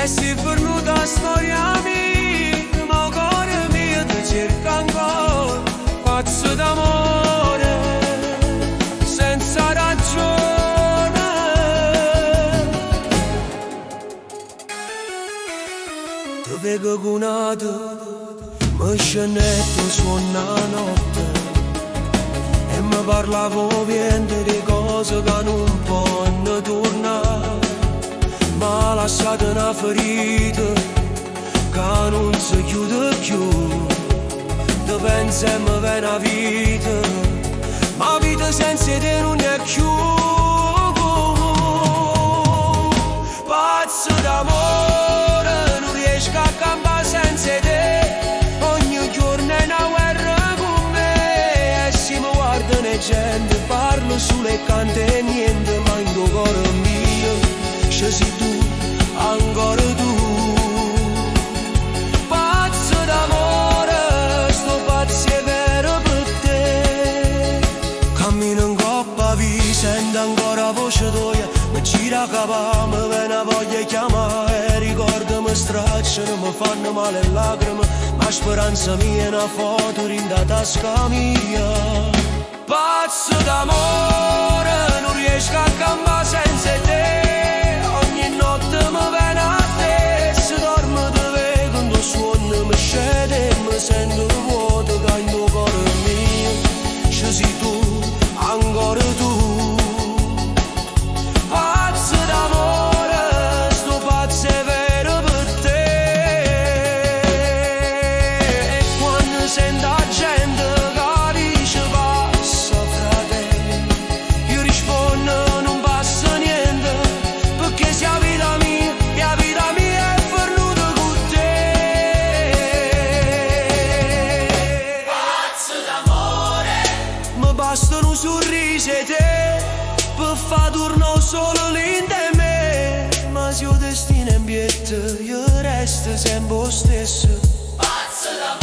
E si pernuta storia mia, ma cuore mio ti cerca ancora. Pazzo d'amore, senza ragione. Ti vedo cunato, mi scenetto suona la notte e mi parlavo niente di cose che non possono tornare. Ma lasciate una ferita che non si chiude più. Ti pensi e mi viene la vita, ma vita senza te non è più. Pazzo d'amore, non riesco a campare senza te. Ogni giorno è una guerra con me. E se mi guardano e gente, parlo sulle cante e niente, ma in tuo cuore mio ci sei tu, ancora tu. Pazzo d'amore, sto pazzo è vero per te. Cammino in coppa vi sento ancora voce tua, mi gira capo, mi viene voglia di chiamare. Ricordi mi stracciano, mi fanno male le lacrime, ma speranza mia è una foto in da tasca mia. Pazzo d'amore, non riesco a campare senza te. Ogni notte mi viene a te, se dormo te vedo, quando suono mi scende e mi sento vuoto, che in tuo cuore mio ci sei tu, ancora tu. Pazzo d'amore, sto pazzo è vero per te. E quando sento la gente che dice passa frate, io rispondo non passa niente, perché sia vita mia, la vita mia è venuta con te. Pazzo d'amore, mi bastano un sorriso e te per far turno solo l'inte me. Ma se il destino è in pietà, io resto sempre lo stesso. Pazzo d'amore.